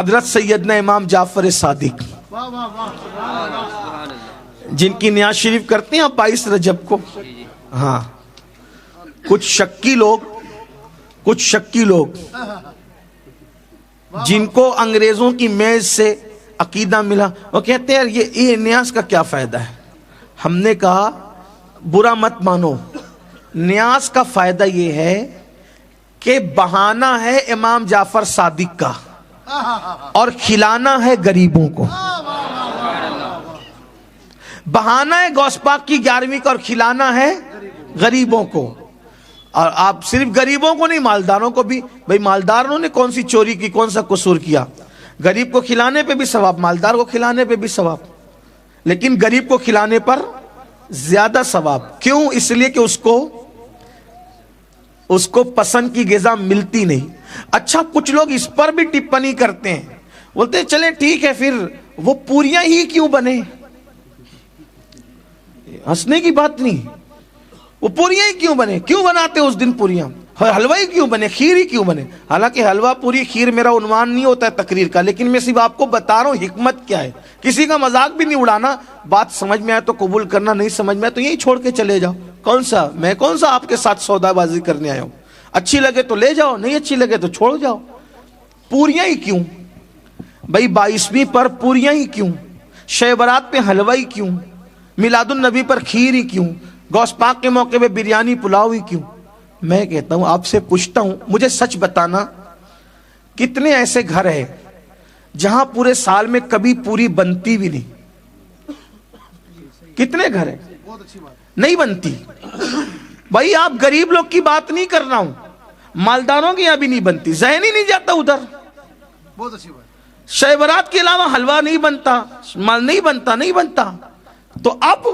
حضرت سیدنا امام جعفر صادق جن کی نیاز شریف کرتے ہیں آپ 22 رجب کو. ہاں کچھ شکی لوگ جن کو انگریزوں کی میز سے عقیدہ ملا وہ کہتے ہیں یہ نیاز کا کیا فائدہ ہے. ہم نے کہا برا مت مانو, نیاز کا فائدہ یہ ہے کہ بہانہ ہے امام جعفر صادق کا اور کھلانا ہے غریبوں کو. بہانہ ہے غوث پاک کی 11ویں کا اور کھلانا ہے غریبوں کو. اور آپ صرف غریبوں کو نہیں, مالداروں کو بھی. بھئی مالداروں نے کون سی چوری کی, کون سا قصور کیا؟ غریب کو کھلانے پہ بھی ثواب, مالدار کو کھلانے پہ بھی ثواب, لیکن غریب کو کھلانے پر زیادہ ثواب. کیوں؟ اس لیے کہ اس کو پسند کی غذا ملتی نہیں. اچھا کچھ لوگ اس پر بھی ٹپنی کرتے ہیں, بولتے ہیں چلیں ٹھیک ہے پھر وہ پوریاں ہی کیوں بنے. ہنسنے کی بات نہیں, وہ پوریاں ہی کیوں بنے, کیوں بناتے اس دن پوریاں؟ حلوہ ہی کیوں بنے, کھیر ہی کیوں بنے؟ حالانکہ حلوہ پوری کھیر میرا عنوان نہیں ہوتا ہے تقریر کا, لیکن میں صرف آپ کو بتا رہا ہوں حکمت کیا ہے. کسی کا مذاق بھی نہیں اڑانا, بات سمجھ میں آئے تو قبول کرنا, نہیں سمجھ میں آئے تو یہی چھوڑ کے چلے جاؤ. میں کون سا آپ کے ساتھ سودا بازی کرنے آیا ہوں؟ اچھی لگے تو لے جاؤ, نہیں اچھی لگے تو چھوڑ جاؤ. پوریاں ہی کیوں بھائی؟ 22ویں پر پوریاں ہی کیوں؟ شب برات پہ حلوہ ہی کیوں؟ میلاد النبی پر کھیر ہی کیوں؟ غوث پاک کے موقع پہ بریانی پلاؤ ہی کیوں؟ میں کہتا ہوں, آپ سے پوچھتا ہوں, مجھے سچ بتانا کتنے ایسے گھر ہیں جہاں پورے سال میں کبھی پوری بنتی بھی نہیں؟ کتنے گھر ہیں نہیں بنتی؟ بھائی آپ غریب لوگ کی بات نہیں کر رہا ہوں, مالداروں کی یہاں بھی نہیں بنتی, ذہن ہی نہیں جاتا ادھر. بہت اچھی بات. شب برات کے علاوہ حلوہ نہیں بنتا, مال نہیں بنتا. تو اب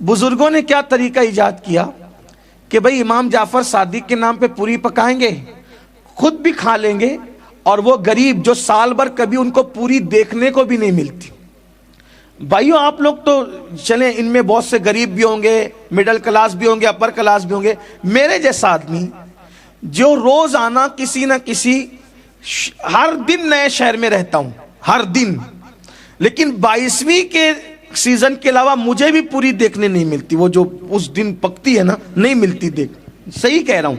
بزرگوں نے کیا طریقہ ایجاد کیا کہ بھئی امام جعفر صادق کے نام پہ پوری پکائیں گے, خود بھی کھا لیں گے, اور وہ غریب جو سال بھر کبھی ان کو پوری دیکھنے کو بھی نہیں ملتی. بھائیو آپ لوگ تو چلیں, ان میں بہت سے غریب بھی ہوں گے, مڈل کلاس بھی ہوں گے, اپر کلاس بھی ہوں گے. میرے جیسا آدمی جو روز آنا کسی نہ کسی, ہر دن نئے شہر میں رہتا ہوں, ہر دن, لیکن 22ویں کے سیزن کے علاوہ مجھے بھی پوری دیکھنے نہیں ملتی. وہ جو اس دن پکتی ہے نا, نہیں ملتی دیکھ. صحیح کہہ رہا ہوں.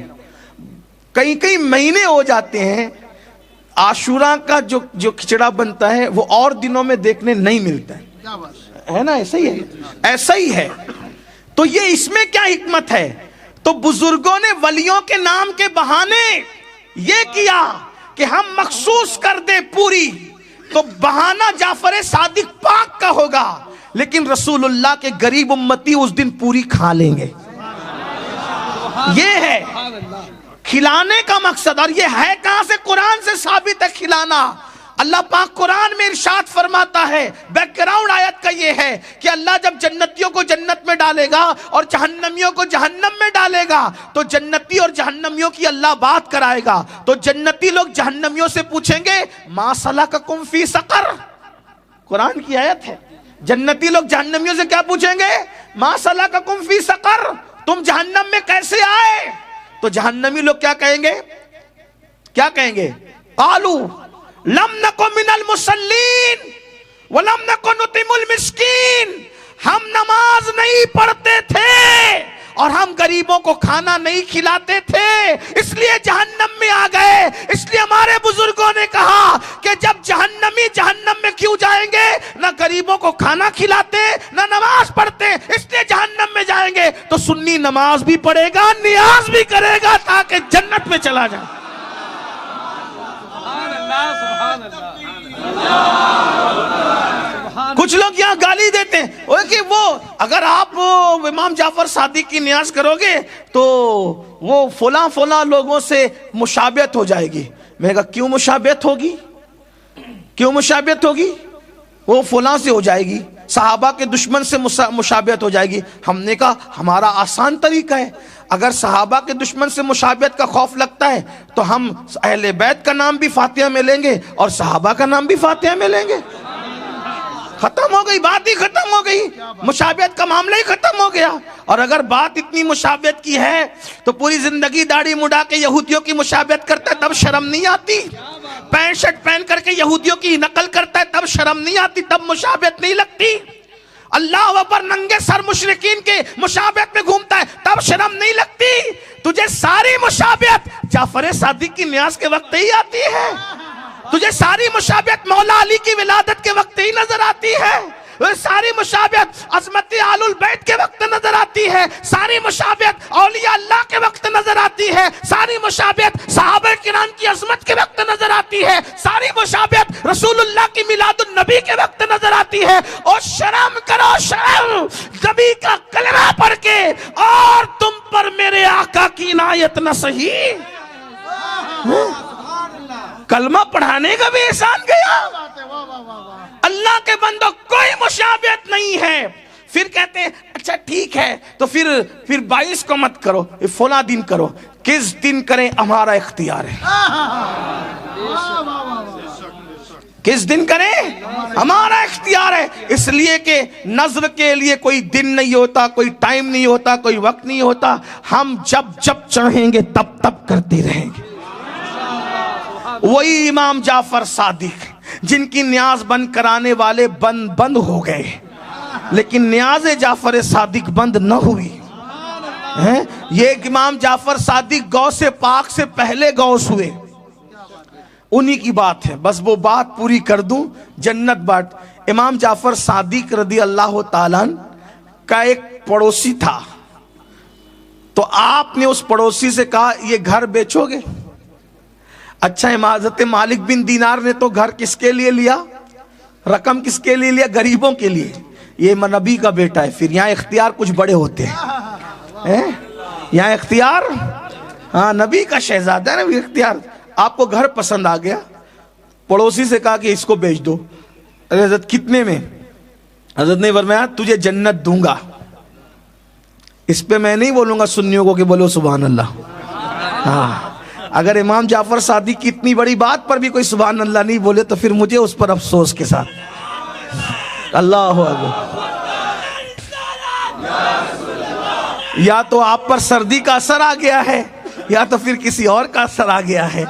کئی مہینے ہو جاتے ہیں, عاشورہ کا جو کھچڑا بنتا ہے وہ اور دنوں میں دیکھنے نہیں ملتا ہے نا. ایسا ہی ہے, ایسا ہی ہے. تو یہ اس میں کیا حکمت ہے؟ تو بزرگوں نے ولیوں کے نام کے بہانے یہ کیا کہ ہم مخصوص کر دیں پوری, تو بہانہ جعفر صادق پاک کا ہوگا, لیکن رسول اللہ کے غریب امتی اس دن پوری کھا لیں گے. یہ ہے کھلانے کا مقصد. اور یہ ہے کہاں سے؟ قرآن سے ثابت ہے کھلانا. اللہ پاک قرآن میں ارشاد فرماتا ہے, بیک گراؤنڈ آیت کا یہ ہے کہ اللہ جب جنتیوں کو جنت میں ڈالے گا اور جہنمیوں کو جہنم میں ڈالے گا, تو جنتی اور جہنمیوں کی اللہ بات کرائے گا. تو جنتی لوگ جہنمیوں سے پوچھیں گے ما سلککم فی سقر, قرآن کی آیت ہے. جنتی لوگ جہنمیوں سے کیا پوچھیں گے؟ ما سلککم فی سقر, تم جہنم میں کیسے آئے؟ تو جہنمی لوگ کیا کہیں گے؟ قالوا لم نکن من المصلین ولم نکن نطعم المسکین, ہم نماز نہیں پڑھتے تھے اور ہم غریبوں کو کھانا نہیں کھلاتے تھے, اس لیے جہنم میں آ گئے. اس لیے ہمارے بزرگوں نے کہا کہ جب جہنمی جہنم میں کیوں جائیں گے؟ نہ غریبوں کو کھانا کھلاتے, نہ نماز پڑھتے, اس لیے جہنم میں جائیں گے. تو سنی نماز بھی پڑھے گا, نیاز بھی کرے گا, تاکہ جنت میں چلا جائے. کچھ لوگ یہاں گالی دیتے ہیں کہ وہ اگر آپ امام جعفر صادق کی نیاز کرو گے تو وہ فلاں لوگوں سے مشابہت ہو جائے گی. میں نے کہا کیوں مشابہت ہوگی؟ وہ فلاں سے ہو جائے گی, صحابہ کے دشمن سے مشابہت ہو جائے گی. ہم نے کہا ہمارا آسان طریقہ ہے, اگر صحابہ کے دشمن سے مشابہت کا خوف لگتا ہے تو ہم اہل بیت کا نام بھی فاتحہ میں لیں گے اور صحابہ کا نام بھی فاتحہ میں لیں گے. ختم ہو گئی, بات ہی ختم ہو گئی, مشابہت کا معاملہ ہی ختم ہو گیا. اور اگر بات اتنی مشابہت کی ہے تو پوری زندگی داڑھی مڈا کے یہودیوں کی مشابہت کرتا ہے, تب شرم نہیں آتی؟ پینٹ شرٹ پہن کر کے یہودیوں کی نقل کرتا ہے تب شرم نہیں آتی، تب مشابہت نہیں لگتی؟ اللہ اکبر، ننگے سر مشرکین کے مشابہت میں گھومتا ہے تب شرم نہیں لگتی؟ تجھے ساری مشابہت جعفر صادق کی نیاز کے وقت ہی آتی ہے، تجھے ساری مشابہت مولا علی کی ولادت کے وقت ہی نظر آتی ہے، ساری مشابہت عظمت آل البیت کے وقت نظر آتی ہے، ساری مشابہت اولیاء اللہ کے وقت نظر آتی ہے، ساری مشابہت صحابہ کرام کی عظمت کے وقت نظر آتی ہے، ساری مشابہت رسول اللہ کی میلاد النبی کے وقت نظر آتی ہے۔ اور شرم کرو شرم، نبی کا کلمہ پڑھ کے اور تم پر میرے آقا کی عنایت نہ سہی، کلمہ پڑھانے کا بھی احسان گیا۔ اللہ کے بندوں کوئی مشابہت نہیں ہے۔ پھر کہتے ہیں اچھا ٹھیک ہے تو پھر 22 کو مت کرو، فلاں دن کرو۔ کس دن کریں ہمارا اختیار ہے، کس دن کریں ہمارا اختیار ہے، اس لیے کہ نظر کے لیے کوئی دن نہیں ہوتا، کوئی ٹائم نہیں ہوتا، کوئی وقت نہیں ہوتا، ہم جب چاہیں گے تب کرتے رہیں گے۔ وہی امام جعفر صادق جن کی نیاز بند کرانے والے بند ہو گئے، لیکن نیاز جعفر صادق بند نہ ہوئی۔ یہ امام جعفر صادق غوث پاک سے پہلے غوث ہوئے، انہی کی بات ہے، بس وہ بات پوری کر دوں۔ جنت بات، امام جعفر صادق رضی اللہ تعالیٰ کا ایک پڑوسی تھا، تو آپ نے اس پڑوسی سے کہا یہ گھر بیچو گے؟ اچھا، حضرت مالک بن دینار نے تو گھر کس کے لیے لیا، رقم کس کے لیے لیا؟ غریبوں کے لیے۔ یہ نبی کا بیٹا ہے، پھر یہاں اختیار کچھ بڑے ہوتے ہیں، یہاں اختیار، ہاں نبی کا شہزادہ ہے نا، اختیار۔ آپ کو گھر پسند آ گیا، پڑوسی سے کہا کہ اس کو بیچ دو۔ حضرت کتنے میں؟ حضرت نے فرمایا تجھے جنت دوں گا۔ اس پہ میں نہیں بولوں گا سنیوں کو کہ بولو سبحان اللہ۔ ہاں، اگر امام جعفر صادق کی اتنی بڑی بات پر بھی کوئی سبحان اللہ نہیں بولے تو پھر مجھے اس پر افسوس کے ساتھ۔ اللہ اکبر۔ یا تو آپ پر سردی کا اثر آ گیا ہے یا تو پھر کسی اور کا اثر آ گیا ہے۔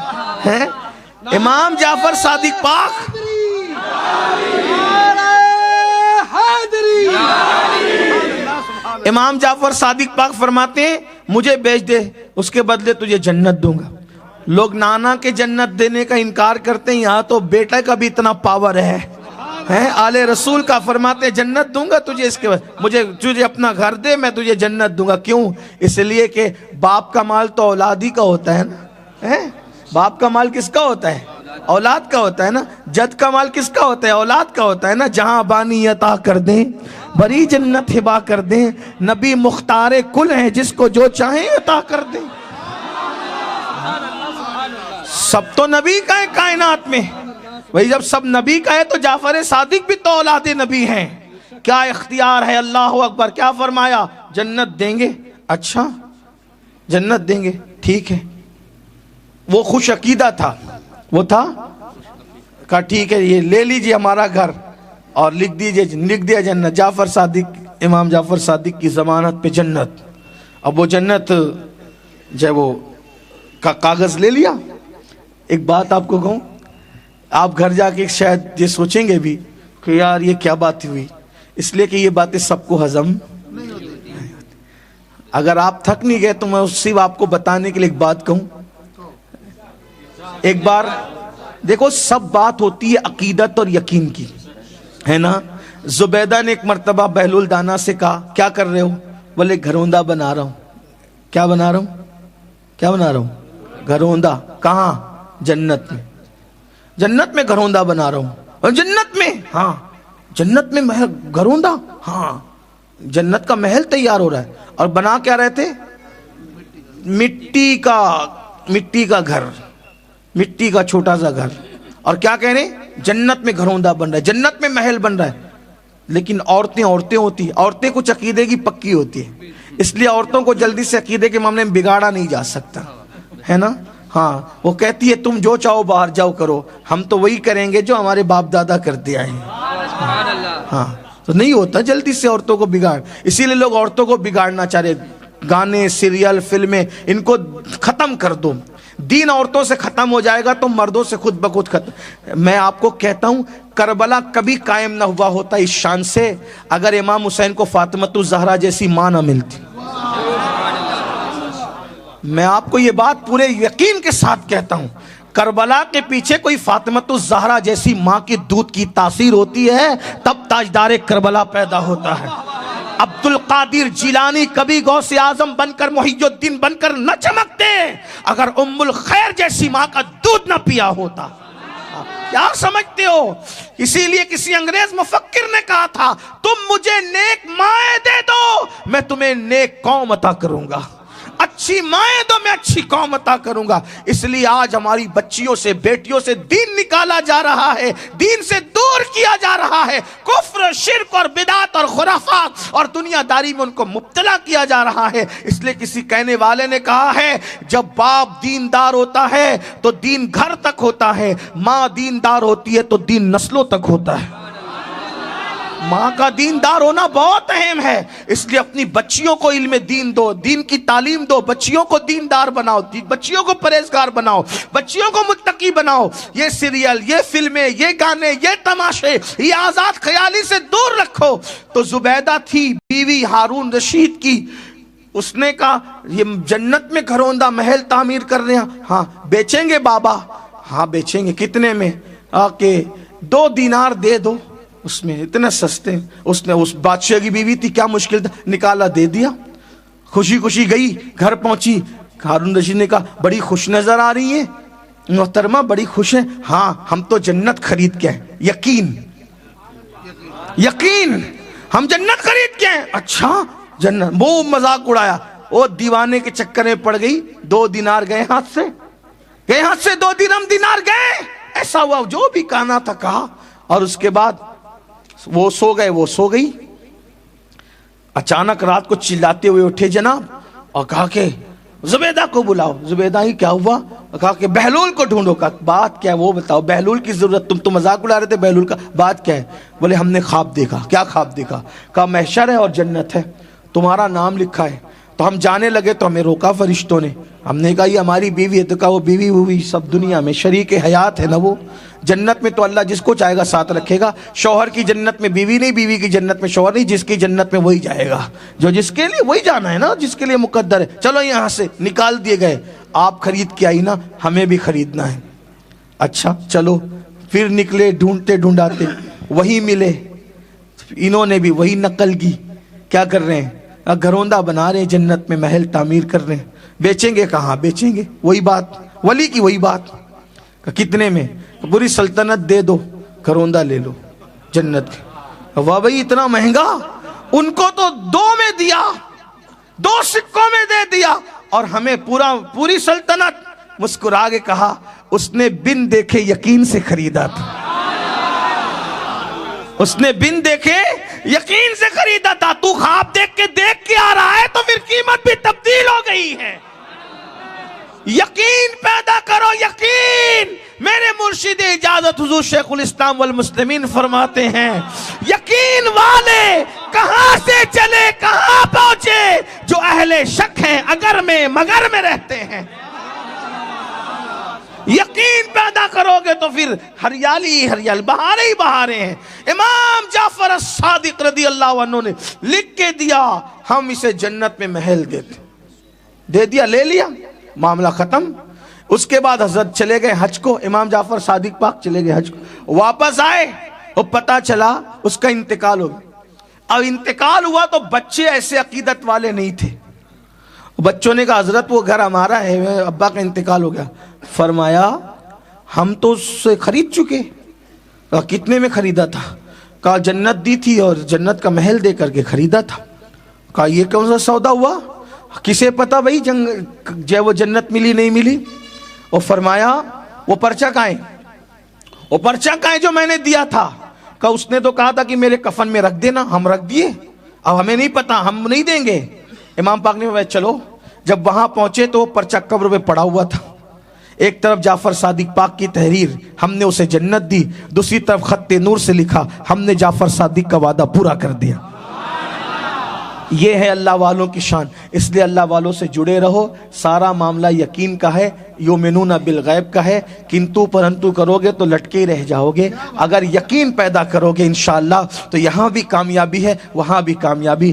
امام جعفر صادق پاک امام جعفر صادق پاک فرماتے ہیں مجھے بیچ دے، اس کے بدلے تجھے جنت دوں گا۔ لوگ نانا کے جنت دینے کا انکار کرتے ہیں، یہاں تو بیٹے کا بھی اتنا پاور ہے، آل رسول کا فرماتے ہیں جنت دوں گا تجھے، اس کے بعد تجھے اپنا گھر دے میں تجھے جنت دوں گا۔ کیوں؟ اس لیے کہ باپ کا مال تو اولاد ہی کا ہوتا ہے نا۔ باپ کا مال کس کا ہوتا ہے؟ اولاد کا ہوتا ہے نا۔ جد کا مال کس کا ہوتا ہے؟ اولاد کا ہوتا ہے نا۔ جہاں بانی عطا کر دیں، بڑی جنت ہبا کر دیں، نبی مختار کل ہیں جس کو جو چاہیں عطا کر دیں۔ سب تو نبی کا ہے کائنات میں، وہی جب سب نبی کا ہے تو جعفر صادق بھی تو اولاد نبی ہیں۔ کیا اختیار ہے، اللہ اکبر۔ کیا فرمایا؟ جنت دیں گے۔ اچھا جنت دیں گے، ٹھیک ہے۔ وہ خوش عقیدہ تھا، وہ تھا کہا ٹھیک ہے یہ لے لیجئے ہمارا گھر اور لکھ دیا جنت۔ جعفر صادق، امام جعفر صادق کی ضمانت پہ جنت۔ اب وہ جنت جو وہ کاغذ لے لیا۔ ایک بات آپ کو کہوں، آپ گھر جا کے شاید یہ سوچیں گے بھی کہ یار یہ کیا بات ہوئی، اس لیے کہ یہ باتیں سب کو ہضم نہیں ہوتی۔ اگر آپ تھک نہیں گئے تو میں صرف آپ کو بتانے کے لیے ایک بات کہوں۔ ایک بار دیکھو، سب بات ہوتی ہے عقیدت اور یقین کی، ہے نا۔ زبیدہ نے ایک مرتبہ بہلول دانا سے کہا کیا کر رہے ہو؟ بولے گھروندہ بنا رہا ہوں۔ کیا بنا رہا ہوں؟ کیا بنا رہا ہوں؟ گھروندہ۔ کہاں؟ جنت میں۔ جنت میں گھروندہ بنا رہا ہوں۔ اور جنت میں؟ ہاں جنت میں محل گھروندہ، ہاں جنت کا محل تیار ہو رہا ہے۔ اور بنا کیا رہے تھے؟ مٹی کا گھر، مٹی کا چھوٹا سا گھر۔ اور کیا کہہ رہے ہیں؟ جنت میں گھروندہ بن رہا ہے، جنت میں محل بن رہا ہے۔ لیکن عورتیں ہوتی ہیں، عورتیں کچھ عقیدے کی پکی ہوتی ہیں، اس لیے عورتوں کو جلدی سے عقیدے کے معاملے میں بگاڑا نہیں جا سکتا، ہے نا۔ ہاں وہ کہتی ہے تم جو چاہو باہر جاؤ کرو، ہم تو وہی کریں گے جو ہمارے باپ دادا کرتے آئے ہیں۔ ہاں تو نہیں ہوتا جلدی سے عورتوں کو بگاڑ، اسی لیے لوگ عورتوں کو بگاڑنا چاہ رہے۔ گانے، سیریل، فلمیں، ان کو ختم کر دو۔ دین عورتوں سے ختم ہو جائے گا تو مردوں سے خود بخود ختم. میں آپ کو کہتا ہوں کربلا کبھی قائم نہ ہوا ہوتا اس شان سے اگر امام حسین کو فاطمۃ الزہرا جیسی ماں نہ ملتی. میں آپ کو یہ بات پورے یقین کے ساتھ کہتا ہوں, کربلا کے پیچھے کوئی فاطمۃ الزہرا جیسی ماں کی دودھ کی تاثیر ہوتی ہے تب تاجدار کربلا پیدا ہوتا ہے. عبد القادر جیلانی کبھی غوث اعظم بن کر محی الدین بن کر نہ چمکتے اگر ام الخیر جیسی ماں کا دودھ نہ پیا ہوتا. کیا سمجھتے ہو؟ اسی لیے کسی انگریز مفکر نے کہا تھا تم مجھے نیک مائیں دے دو میں تمہیں نیک قوم عطا کروں گا. اچھی مائیں دو میں اچھی قوم عطا کروں گا. اس لیے آج ہماری بچیوں سے بیٹیوں سے دین نکالا جا رہا ہے, دین سے دور کیا جا رہا ہے, کفر شرک اور بدعت اور خرافات اور دنیا داری میں ان کو مبتلا کیا جا رہا ہے. اس لیے کسی کہنے والے نے کہا ہے جب باپ دیندار ہوتا ہے تو دین گھر تک ہوتا ہے, ماں دیندار ہوتی ہے تو دین نسلوں تک ہوتا ہے. ماں کا دیندار ہونا بہت اہم ہے. اس لیے اپنی بچیوں کو علم دین دو, دین کی تعلیم دو, بچیوں کو دیندار بناؤ, بچیوں کو پرہیزگار بناؤ, بچیوں کو متقی بناؤ. یہ سیریل, یہ فلمیں, یہ گانے, یہ تماشے, یہ آزاد خیالی سے دور رکھو. تو زبیدہ تھی بیوی ہارون رشید کی, اس نے کہا یہ جنت میں گھروندہ محل تعمیر کر رہے ہیں, ہاں بیچیں گے بابا, ہاں بیچیں گے. کتنے میں؟ کہ 2 دینار دے دو. اس میں اتنے سستے. اس نے, اس بادشاہ کی بیوی تھی, کیا مشکل تھا, نکالا دے دیا. خوشی خوشی گئی, گھر پہنچی. ہارون رشید نے کہا بڑی خوش نظر آ رہی ہے محترمہ, بڑی خوش ہیں. ہاں ہم تو جنت خرید کے ہیں. یقین یقین ہم جنت خرید کے ہیں. اچھا جنت, وہ مذاق اڑایا. وہ دیوانے کے چکر میں پڑ گئی. 2 دینار گئے ہاتھ سے, گئے ہاتھ سے 2 درہم دینار گئے. ایسا ہوا جو بھی کہنا تھا کہا, اور اس کے بعد وہ سو گئے, وہ سو گئی. اچانک رات کو چلاتے ہوئے اٹھے جناب اور کہا کہ زبیدہ کو بلاؤ. زبیدہ ہی کیا ہوا؟ کہا کہ بہلول کو ڈھونڈو. کہا بات کیا ہے وہ بتاؤ, بہلول کی ضرورت, تم تو مذاق اڑا رہے تھے بہلول کا, بات کیا ہے؟ بولے ہم نے خواب دیکھا. کیا خواب دیکھا؟ کہا محشر ہے اور جنت ہے, تمہارا نام لکھا ہے. تو ہم جانے لگے تو ہمیں روکا فرشتوں نے. ہم نے کہا یہ ہماری بیوی ہے. تو کہا وہ بیوی ہوئی سب دنیا میں شریک حیات ہے نا, وہ جنت میں تو اللہ جس کو چاہے گا ساتھ رکھے گا. شوہر کی جنت میں بیوی نہیں, بیوی کی جنت میں شوہر نہیں, جس کی جنت میں وہی جائے گا جو جس کے لیے وہی جانا ہے نا, جس کے لیے مقدر ہے. چلو یہاں سے نکال دیے گئے. آپ خرید کے آئی نا, ہمیں بھی خریدنا ہے. اچھا چلو. پھر نکلے ڈھونڈتے ڈھونڈاتے, وہی ملے. انہوں نے بھی وہی نقل کی. کیا کر رہے ہیں؟ گھروندہ بنا رہے ہیں, جنت میں محل تعمیر کر رہے ہیں. بیچیں گے؟ کہاں بیچیں گے, وہی بات ولی کی وہی بات. کتنے میں؟ پوری سلطنت دے دو, گھروندہ لے لو جنت کے. واہ بھائی اتنا مہنگا. ان کو تو 2 میں دیا, 2 سکوں میں دے دیا, اور ہمیں پوری سلطنت. مسکرا کے کہا اس نے بن دیکھے یقین سے خریدا تھا. اس نے بن دیکھے یقین سے خریدا تھا. تو خواب دیکھ کے آ رہا ہے تو پھر قیمت بھی تبدیل ہو گئی ہے. یقین پیدا کرو, یقین. میرے مرشد اجازت حضور شیخ الاسلام والمسلمین فرماتے ہیں یقین والے کہاں سے چلے کہاں پہنچے, جو اہل شک ہیں اگر میں مگر میں رہتے ہیں. یقین پیدا کرو گے تو پھر ہریالی ہریالی, بہاریں ہی بہاریں ہیں. امام جعفر الصادق رضی اللہ عنہ نے لکھ کے دیا ہم اسے جنت میں محل دیتے. دے دیا, لے لیا, معاملہ ختم. اس کے بعد حضرت چلے گئے حج کو. امام جعفر صادق پاک چلے گئے حج کو. واپس آئے اور پتہ چلا اس کا انتقال ہو گیا. اب انتقال ہوا تو بچے ایسے عقیدت والے نہیں تھے. بچوں نے کہا حضرت وہ گھر ہمارا ہے, ابا کا انتقال ہو گیا. فرمایا ہم تو اس سے خرید چکے. کہا کتنے میں خریدا تھا؟ کہا جنت دی تھی اور جنت کا محل دے کر کے خریدا تھا. کہا یہ کون سا سودا ہوا؟ کسے پتا بھائی جو وہ جنت ملی نہیں ملی. اور فرمایا وہ پرچہ کہاں ہے؟ وہ پرچہ کہاں ہے جو میں نے دیا تھا؟ کہا اس نے تو کہا تھا کہ میرے کفن میں رکھ دینا, ہم رکھ دیے, اب ہمیں نہیں پتا, ہم نہیں دیں گے. امام پاک نے چلو. جب وہاں پہنچے تو وہ پرچہ قبر پہ پڑا ہوا تھا. ایک طرف جعفر صادق پاک کی تحریر, ہم نے اسے جنت دی. دوسری طرف خط نور سے لکھا ہم نے جعفر صادق کا وعدہ پورا کر دیا. یہ ہے اللہ والوں کی شان. اس لیے اللہ والوں سے جڑے رہو. سارا معاملہ یقین کا ہے, یؤمنون بالغیب کا ہے. کنتو پرنتو کرو گے تو لٹکے ہی رہ جاؤ گے. اگر یقین پیدا کرو گے انشاءاللہ تو یہاں بھی کامیابی ہے, وہاں بھی کامیابی.